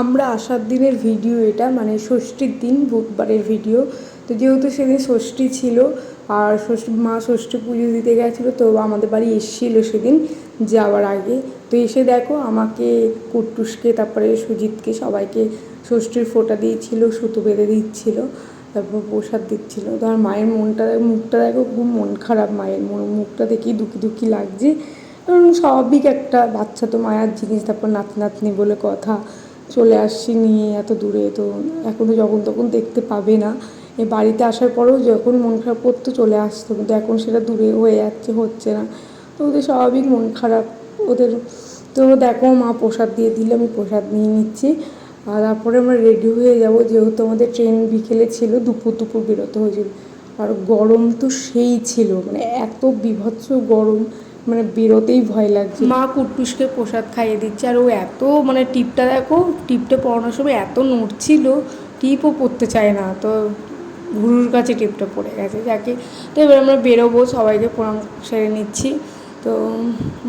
আমরা আসার দিনের ভিডিও এটা, মানে ষষ্ঠীর দিন বুধবারের ভিডিও। তো যেহেতু সেদিন ষষ্ঠী ছিল আর মা ষষ্ঠী পুজো দিতে গেছিলো, তো আমাদের বাড়ি এসেছিলো সেদিন যাওয়ার আগে। তো এসে দেখো আমাকে, কুট্টুসকে, তারপরে সুজিতকে সবাইকে ষষ্ঠীর ফোঁটা দিয়েছিল, সুতো বেঁধে দিচ্ছিলো, তারপর প্রসাদ দিচ্ছিলো। তো আমার মায়ের মুখটা দেখো, খুব মন খারাপ। মায়ের মুখটা দেখেই দুঃখী দুঃখী লাগছে, কারণ স্বাভাবিক একটা বাচ্চা তো, মায়ার জিনিস। তারপর নাতনি বলে কথা, চলে আসছি নিয়ে এত দূরে, তো এখন তো যখন তখন দেখতে পাবে না। এই বাড়িতে আসার পরেও যখন মন খারাপ করতো চলে আসতো, কিন্তু এখন সেটা দূরে হয়ে যাচ্ছে, হচ্ছে না। তো ওদের স্বাভাবিক মন খারাপ ওদের। তো দেখো মা প্রসাদ দিয়ে দিলে, আমি প্রসাদ নিয়ে নিচ্ছি। আর তারপরে আমরা রেডি হয়ে যাব, যেহেতু আমাদের ট্রেন বিকেলে ছিল, দুপুর বেরোতে হয়েছিল। আর গরম তো সেই ছিল, মানে এত বীভৎস গরম, মানে বেরোতেই ভয় লাগছে। মা কুট্টুসকে প্রসাদ খাইয়ে দিচ্ছে, আর ও এত, মানে টিপটা দেখো, টিপটা পড়ানোর সময় এত নড়ছিল, টিপও পড়তে চায় না, তো গুরুর কাছে টিপটা পড়ে গেছে যাকে। তো এবার আমরা বেরোবো, সবাইকে প্রণাম সেরে নিচ্ছি। তো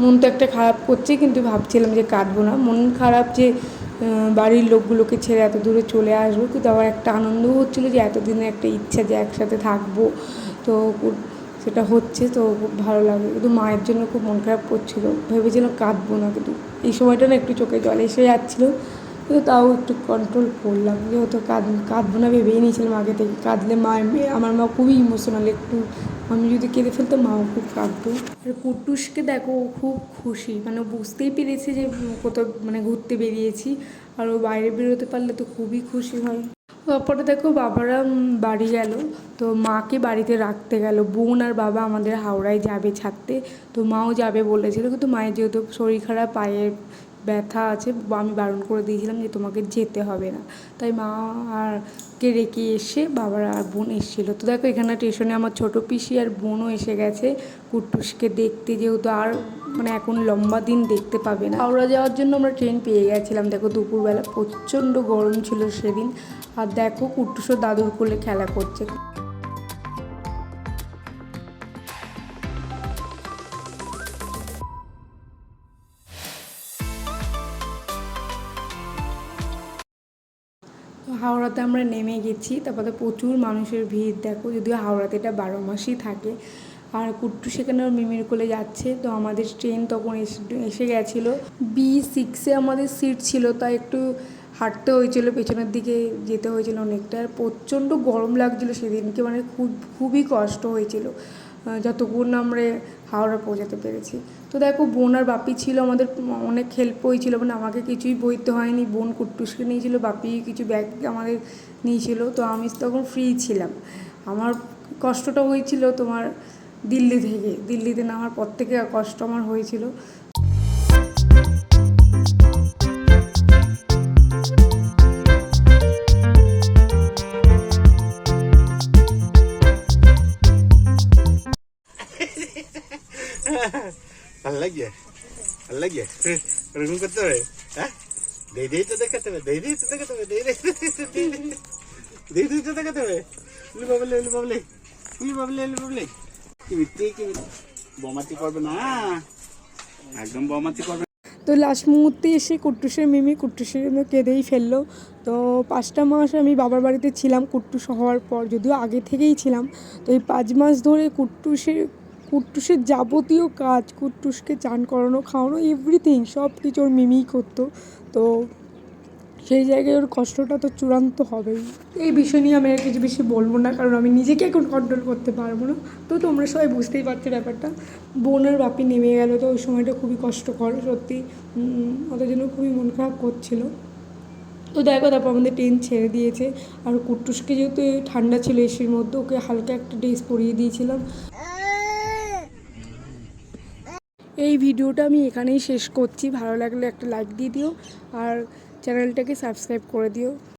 মন তো একটা খারাপ করছে, কিন্তু ভাবছিলাম যে কাঁদবো না। মন খারাপ যে বাড়ির লোকগুলোকে ছেড়ে এত দূরে চলে আসবো, কিন্তু আবার একটা আনন্দও হচ্ছিলো যে এতদিনের একটা ইচ্ছা যে একসাথে থাকবো, তো সেটা হচ্ছে। তো খুব ভালো লাগে, কিন্তু মায়ের জন্য খুব মন খারাপ করছিলো। ভেবেছিলাম কাঁদবো না, কিন্তু এই সময়টা না একটু চোখে জল এসে যাচ্ছিলো, কিন্তু তাও একটু কন্ট্রোল করলাম। যেহেতু কাঁদবো না ভেবেই নিয়েছিলাম আগে থেকে। কাঁদলে আমার মা খুবই ইমোশনাল একটু, আমি যদি কেঁদে ফেলতাম মাও খুব কাঁদতো। আর কুট্টুসকে দেখো, ও খুব খুশি, মানে বুঝতেই পেরেছে যে কোথাও মানে ঘুরতে বেরিয়েছি, আর ও বাইরে বেরোতে পারলে তো খুবই খুশি হয়। তারপরে দেখো বাবারা বাড়ি গেল, তো মাকে বাড়িতে রাখতে গেল। বোন আর বাবা আমাদের হাওড়ায় যাবে ছাড়তে, তো মাও যাবে বলেছিল, কিন্তু মায়ের যেহেতু শরীর খারাপ, পায়ের ব্যথা আছে, আমি বারণ করে দিয়েছিলাম যে তোমাকে যেতে হবে না। তাই মা আর কে রেখে এসে বাবারা আর বোন এসেছিলো। তো দেখো এখানে স্টেশনে আমার ছোটো পিসি আর বোনও এসে গেছে কুট্টুসকে দেখতে, যেহেতু আর মানে এখন লম্বা দিন দেখতে পাবে না। হাওড়া যাওয়ার জন্য আমরা ট্রেন পেয়ে গেছিলাম। দেখো দুপুরবেলা প্রচণ্ড গরম ছিল সেদিন। আর দেখো কুট্টুসও দাদুর কোলে খেলা করছে। হাওড়াতে আমরা নেমে গেছি, তারপরে প্রচুর মানুষের ভিড় দেখো, যদিও হাওড়াতে এটা 12 মাসই থাকে। আর কুট্টু সেখানে ওর মিমির কোলে যাচ্ছে। তো আমাদের ট্রেন তখন এসে গেছিলো। B6-এ আমাদের সিট ছিল, তাই একটু হাঁটতে হয়েছিল, পেছনের দিকে যেতে হয়েছিল অনেকটা। আর প্রচণ্ড গরম লাগছিলো সেদিনকে, মানে খুবই কষ্ট হয়েছিল যতক্ষণ আমরা হাওড়া পৌঁছাতে পেরেছি। তো দেখো বোন আর বাপি ছিল, আমাদের অনেক হেল্প হয়েছিল, মানে আমাকে কিছুই বইতে হয়নি। বোন কুট্টুসকে নিয়েছিল, বাপি কিছু ব্যাগ আমাদের নিয়েছিল। তো আমি তখন ফ্রি ছিলাম। আমার কষ্টটা হয়েছিল তোমার দিল্লিতে নামার পর থেকে কষ্ট আমার হয়েছিল। ভালো লাগে ওরকম করতে হবে, হ্যাঁ? দেই তো দেখাতে হবে, দেই তো দেখাতে হবে, দেই তো দেখাতে হবে। বাবলে কি বমাতি করবে না, একদম বমাতি করবে। তো লাস্ট মুহূর্তে এসে কুট্টুসের কেঁদেই ফেললো। তো 5টা মাস আমি বাবার বাড়িতে ছিলাম কুট্টুস হওয়ার পর, যদিও আগে থেকেই ছিলাম। তো এই 5 মাস ধরে কুট্টুসের যাবতীয় কাজ, কুট্টুসকে চান করানো, খাওয়ানো, এভরিথিং সব কিছু ওর মিমিই করতো। তো সেই জায়গায় ওর কষ্টটা তো চূড়ান্ত হবেই। এই বিষয় নিয়ে আমি আর কিছু বেশি বলবো না, কারণ আমি নিজেকে এখন কন্ট্রোল করতে পারবো না। তো তোমরা সবাই বুঝতেই পারছো ব্যাপারটা। বোন আর বাপি নেমে গেল, তো ওই সময়টা খুবই কষ্টকর সত্যি। ওদের জন্য খুবই মন খারাপ করছিল। তো দেখো তারপর আমাদের ট্রেন ছেড়ে দিয়েছে। আর কুট্টুসকে যেহেতু ঠান্ডা ছিল এসির মধ্যে, ওকে হালকা একটা ড্রেস পরিয়ে দিয়েছিলাম। এই ভিডিওটা আমি এখানেই শেষ করছি। ভালো লাগলে একটা লাইক দিয়ে দিও, আর চ্যানেলটাকে সাবস্ক্রাইব করে দিও।